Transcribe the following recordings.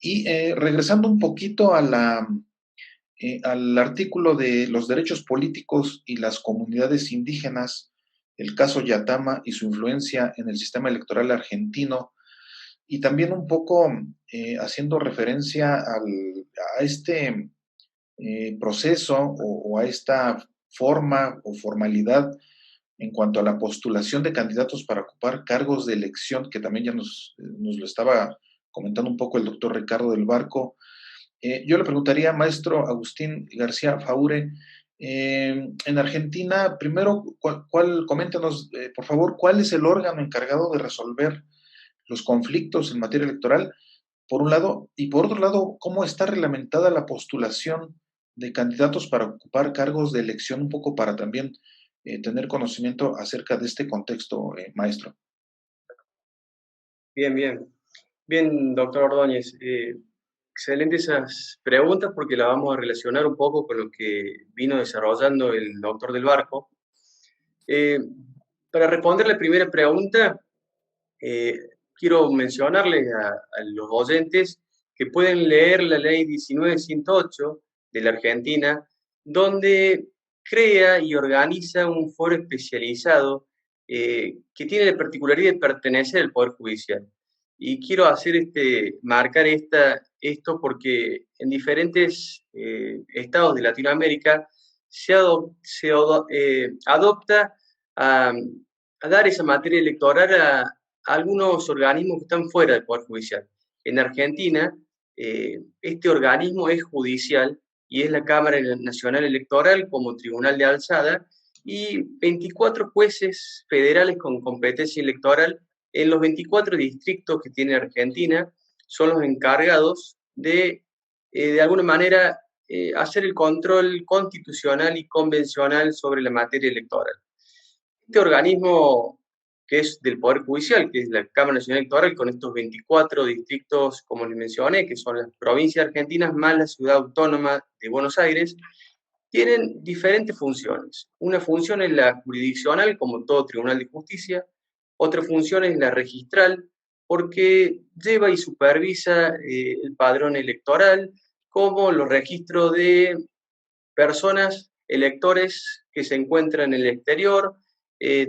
Y regresando un poquito al artículo de los derechos políticos y las comunidades indígenas, el caso Yatama y su influencia en el sistema electoral argentino, y también un poco haciendo referencia a este proceso o a esta forma o formalidad en cuanto a la postulación de candidatos para ocupar cargos de elección, que también ya nos lo estaba comentando un poco el doctor Ricardo del Barco. Yo le preguntaría, maestro Agustín García Faure, en Argentina, primero, coméntenos, por favor, cuál es el órgano encargado de resolver los conflictos en materia electoral, por un lado, y por otro lado, cómo está reglamentada la postulación de candidatos para ocupar cargos de elección, un poco para también tener conocimiento acerca de este contexto, maestro. Bien, bien. Bien, doctor Ordóñez. Excelentes esas preguntas porque las vamos a relacionar un poco con lo que vino desarrollando el doctor del Barco. Eh, para responder la primera pregunta, eh, quiero mencionarles a los oyentes que pueden leer la ley 1908 de la Argentina, donde crea y organiza un foro especializado que tiene la particularidad de pertenecer al Poder Judicial. Y quiero marcar esto porque en diferentes estados de Latinoamérica se adopta a, a dar esa materia electoral a algunos organismos que están fuera del Poder Judicial. En Argentina, este organismo es judicial y es la Cámara Nacional Electoral como tribunal de alzada y 24 jueces federales con competencia electoral en los 24 distritos que tiene Argentina son los encargados de alguna manera, hacer el control constitucional y convencional sobre la materia electoral. Este organismo que es del Poder Judicial, que es la Cámara Nacional Electoral, con estos 24 distritos, como les mencioné, que son las provincias argentinas más la ciudad autónoma de Buenos Aires, tienen diferentes funciones. Una función es la jurisdiccional, como todo tribunal de justicia. Otra función es la registral, porque lleva y supervisa el padrón electoral, como los registros de personas, electores que se encuentran en el exterior,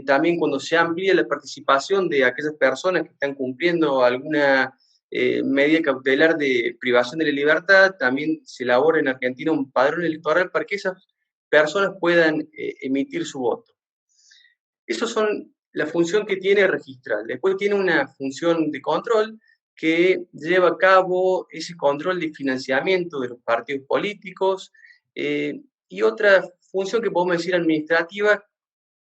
también cuando se amplía la participación de aquellas personas que están cumpliendo alguna medida cautelar de privación de la libertad, también se elabora en Argentina un padrón electoral para que esas personas puedan emitir su voto. Esas son la función que tiene registral. Después tiene una función de control que lleva a cabo ese control de financiamiento de los partidos políticos, y otra función que podemos decir administrativa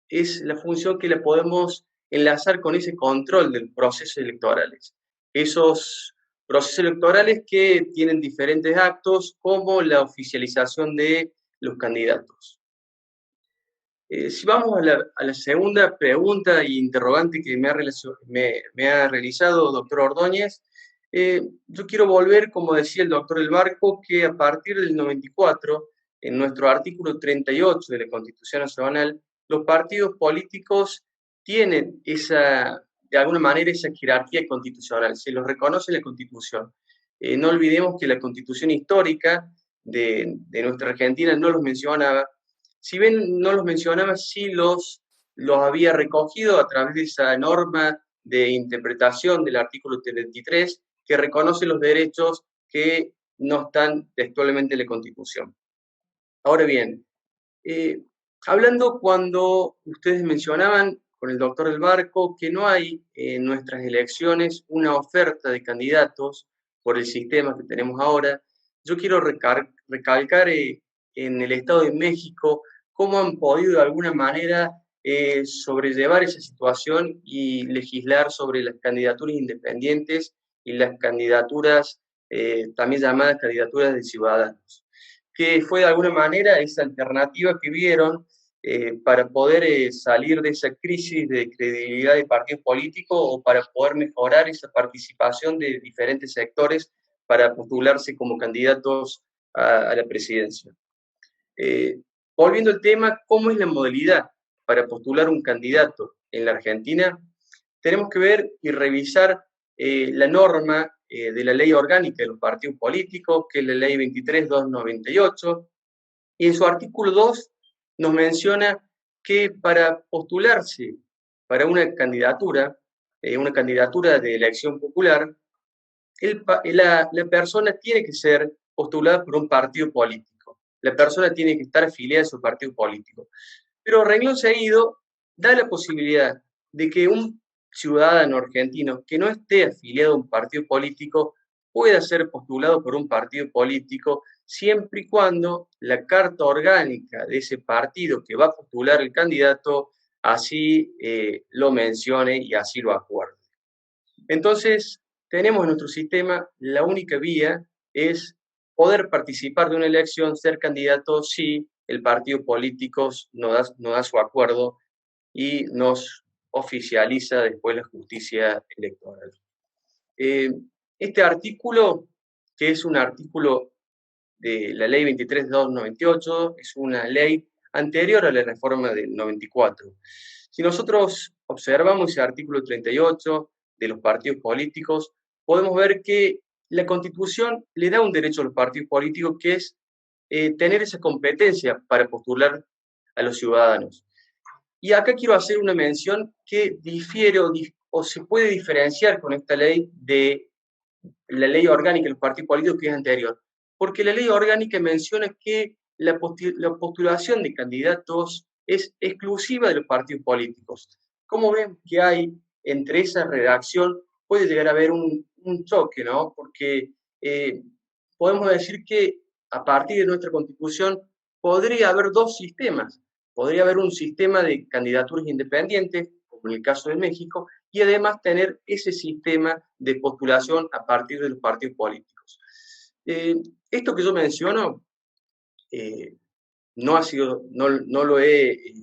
es la función que la podemos enlazar con ese control de los procesos electorales. Esos procesos electorales que tienen diferentes actos como la oficialización de los candidatos. Si vamos a la segunda pregunta e interrogante que me ha realizado doctor Ordóñez, yo quiero volver, como decía el doctor del Barco, que a partir del 94, en nuestro artículo 38 de la Constitución Nacional, los partidos políticos tienen de alguna manera esa jerarquía constitucional, se los reconoce en la Constitución. No olvidemos que la Constitución histórica de nuestra Argentina no los mencionaba. Si bien no los mencionaba, sí los había recogido a través de esa norma de interpretación del artículo 33 que reconoce los derechos que no están textualmente en la Constitución. Ahora bien, hablando cuando ustedes mencionaban con el doctor del Barco que no hay en nuestras elecciones una oferta de candidatos por el sistema que tenemos ahora, yo quiero recalcar en el Estado de México cómo han podido de alguna manera sobrellevar esa situación y legislar sobre las candidaturas independientes y las candidaturas, también llamadas candidaturas de ciudadanos, que fue de alguna manera esa alternativa que vieron para poder salir de esa crisis de credibilidad de partidos políticos o para poder mejorar esa participación de diferentes sectores para postularse como candidatos a la presidencia. Eh, Volviendo al tema, ¿cómo es la modalidad para postular un candidato en la Argentina? Tenemos que ver y revisar la norma de la Ley Orgánica de los Partidos Políticos, que es la Ley 23.298, y en su artículo 2 nos menciona que para postularse para una candidatura de elección popular, la persona tiene que ser postulada por un partido político. La persona tiene que estar afiliada a su partido político. Pero renglón seguido da la posibilidad de que un ciudadano argentino que no esté afiliado a un partido político pueda ser postulado por un partido político siempre y cuando la carta orgánica de ese partido que va a postular el candidato así lo mencione y así lo acuerde. Entonces, tenemos en nuestro sistema la única vía es poder participar de una elección, ser candidato si el partido político no da su acuerdo y nos oficializa después la justicia electoral. Este artículo, que es un artículo de la ley 23.298, es una ley anterior a la reforma del 94. Si nosotros observamos ese artículo 38 de los partidos políticos, podemos ver que la Constitución le da un derecho a los partidos políticos que es tener esa competencia para postular a los ciudadanos. Y acá quiero hacer una mención que difiere o se puede diferenciar con esta ley de la ley orgánica de los partidos políticos que es anterior. Porque la ley orgánica menciona que la postulación de candidatos es exclusiva de los partidos políticos. ¿Cómo ven que hay entre esa redacción? Puede llegar a haber un choque, ¿no? Porque podemos decir que a partir de nuestra Constitución podría haber dos sistemas. Podría haber un sistema de candidaturas independientes, como en el caso de México, y además tener ese sistema de postulación a partir de los partidos políticos. Esto que yo menciono no lo he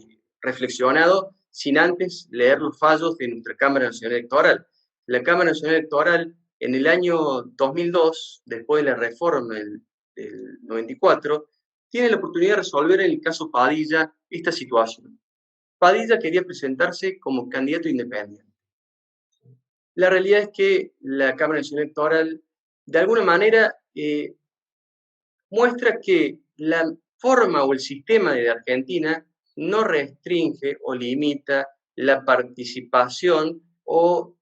reflexionado sin antes leer los fallos de nuestra Cámara Nacional Electoral. La Cámara Nacional Electoral en el año 2002, después de la reforma del 94, tiene la oportunidad de resolver en el caso Padilla esta situación. Padilla quería presentarse como candidato independiente. La realidad es que la Cámara Nacional Electoral, de alguna manera, muestra que la forma o el sistema de Argentina no restringe o limita la participación o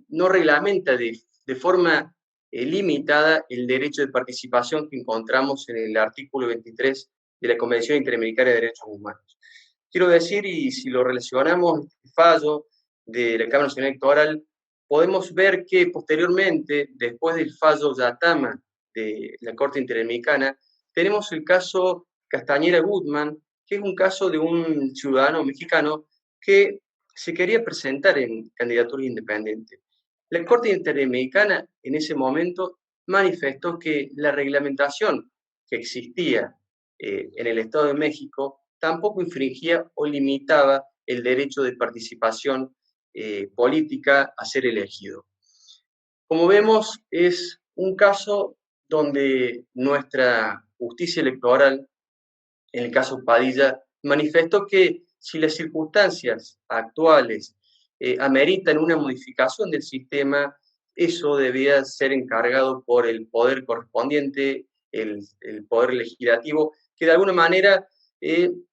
no reglamenta de forma limitada el derecho de participación que encontramos en el artículo 23 de la Convención Interamericana de Derechos Humanos. Quiero decir, y si lo relacionamos, este fallo de la Cámara Nacional Electoral, podemos ver que posteriormente, después del fallo Yatama de la Corte Interamericana, tenemos el caso Castañera Gutman, que es un caso de un ciudadano mexicano que se quería presentar en candidatura independiente. La Corte Interamericana en ese momento manifestó que la reglamentación que existía en el Estado de México tampoco infringía o limitaba el derecho de participación política a ser elegido. Como vemos, es un caso donde nuestra justicia electoral, en el caso Padilla, manifestó que si las circunstancias actuales ameritan una modificación del sistema, eso debía ser encargado por el poder correspondiente, el poder legislativo, que de alguna manera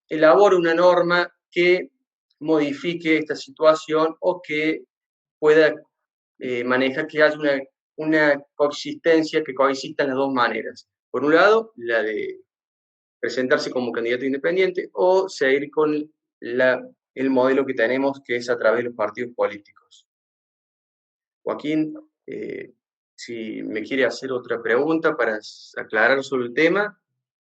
elabore una norma que modifique esta situación o que pueda manejar que haya una coexistencia, que coexistan las dos maneras. Por un lado, la de presentarse como candidato independiente o seguir con el modelo que tenemos, que es a través de los partidos políticos. Joaquín, si me quiere hacer otra pregunta para aclarar sobre el tema.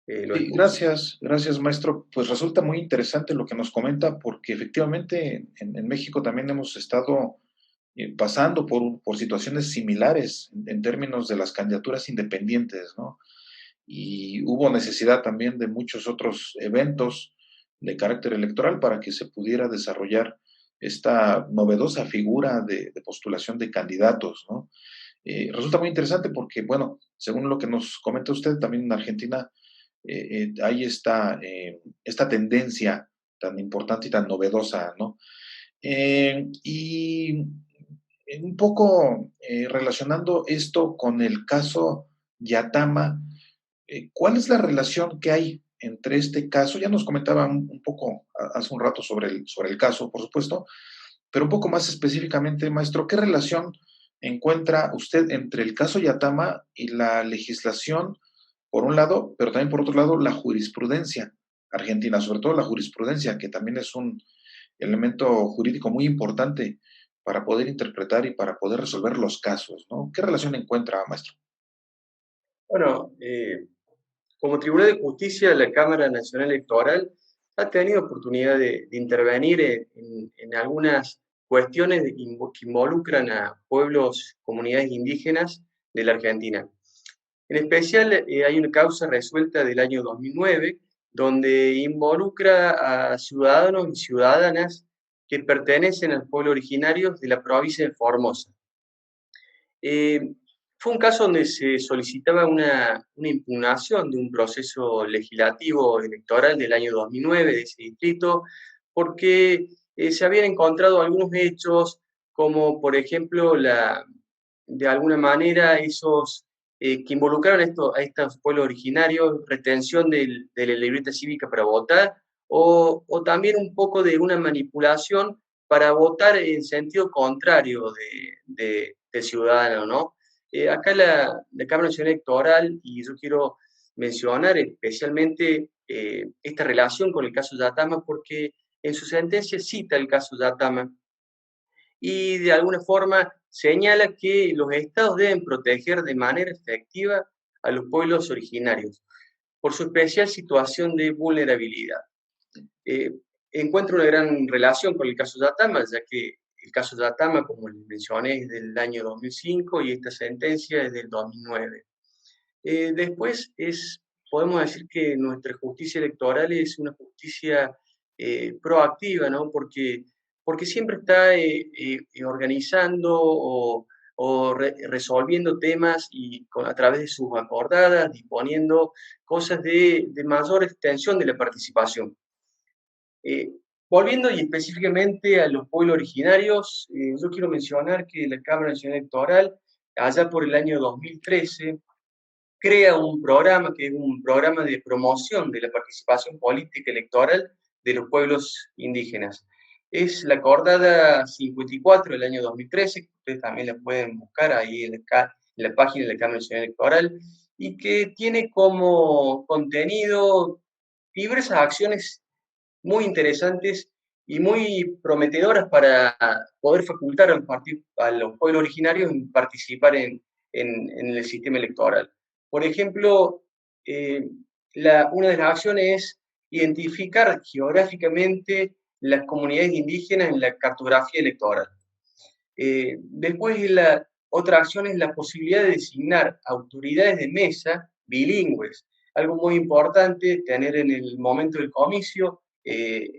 Sí, gracias maestro. Pues resulta muy interesante lo que nos comenta porque efectivamente en México también hemos estado pasando por situaciones similares en términos de las candidaturas independientes, ¿no? Y hubo necesidad también de muchos otros eventos de carácter electoral para que se pudiera desarrollar esta novedosa figura de postulación de candidatos, ¿no? Resulta muy interesante porque, bueno, según lo que nos comenta usted, también en Argentina hay esta tendencia tan importante y tan novedosa, ¿no? Y Un poco relacionando esto con el caso Yatama, ¿cuál es la relación que hay entre este caso? Ya nos comentaba un poco hace un rato sobre el caso, por supuesto, pero un poco más específicamente, maestro, ¿qué relación encuentra usted entre el caso Yatama y la legislación, por un lado, pero también por otro lado, la jurisprudencia argentina, sobre todo la jurisprudencia, que también es un elemento jurídico muy importante para poder interpretar y para poder resolver los casos, ¿no? ¿Qué relación encuentra, maestro? Bueno, como Tribunal de Justicia, la Cámara Nacional Electoral ha tenido oportunidad de intervenir en algunas cuestiones que involucran a pueblos, comunidades indígenas de la Argentina. En especial, hay una causa resuelta del año 2009, donde involucra a ciudadanos y ciudadanas que pertenecen al pueblo originario de la provincia de Formosa. Eh, Fue un caso donde se solicitaba una impugnación de un proceso legislativo electoral del año 2009 de ese distrito, porque se habían encontrado algunos hechos, como por ejemplo, de alguna manera, esos que involucraron a estos pueblos originarios, retención de la libreta cívica para votar, o también un poco de una manipulación para votar en sentido contrario del ciudadano, ¿no? Acá la Cámara Nacional Electoral, y yo quiero mencionar especialmente esta relación con el caso Yatama, porque en su sentencia cita el caso Yatama y de alguna forma señala que los estados deben proteger de manera efectiva a los pueblos originarios por su especial situación de vulnerabilidad. Eh, Encuentro una gran relación con el caso Yatama, ya que el caso Yatama, como les mencioné, es del año 2005 y esta sentencia es del 2009. Después podemos decir que nuestra justicia electoral es una justicia proactiva, ¿no? Porque siempre está organizando o resolviendo temas a través de sus acordadas, disponiendo cosas de mayor extensión de la participación. Eh, Volviendo y específicamente a los pueblos originarios, yo quiero mencionar que la Cámara Nacional Electoral, allá por el año 2013, crea un programa que es un programa de promoción de la participación política electoral de los pueblos indígenas. Es la acordada 54 del año 2013, que ustedes también la pueden buscar ahí en la página de la Cámara Nacional Electoral, y que tiene como contenido diversas acciones muy interesantes y muy prometedoras para poder facultar a los pueblos originarios en participar en el sistema electoral. Por ejemplo, eh, una de las acciones es identificar geográficamente las comunidades indígenas en la cartografía electoral. Después, otra acción es la posibilidad de designar autoridades de mesa bilingües. Algo muy importante, tener en el momento del comicio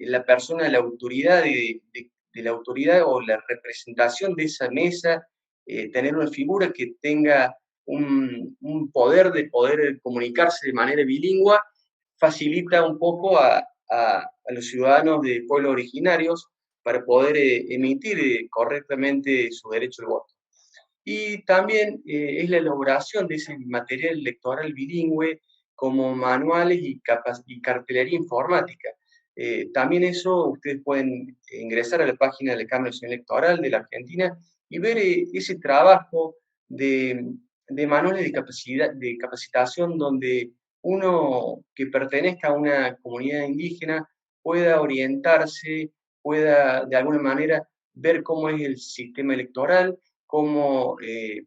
la persona, la autoridad de la autoridad o la representación de esa mesa, tener una figura que tenga un poder de poder comunicarse de manera bilingüe, facilita un poco a los ciudadanos de pueblos originarios para poder emitir correctamente su derecho al voto. Y también es la elaboración de ese material electoral bilingüe como manuales y cartelería informática. También eso ustedes pueden ingresar a la página de la Cámara Nacional Electoral de la Argentina y ver ese trabajo de manuales de capacitación donde uno que pertenezca a una comunidad indígena pueda orientarse, pueda de alguna manera ver cómo es el sistema electoral, cómo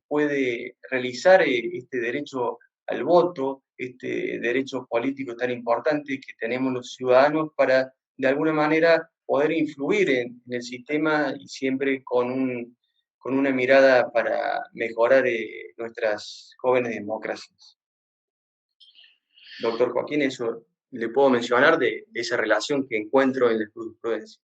puede realizar este derecho al voto, este derecho político tan importante que tenemos los ciudadanos para de alguna manera poder influir en el sistema y siempre con una mirada para mejorar nuestras jóvenes democracias. Doctor Joaquín, eso le puedo mencionar de esa relación que encuentro en la jurisprudencia.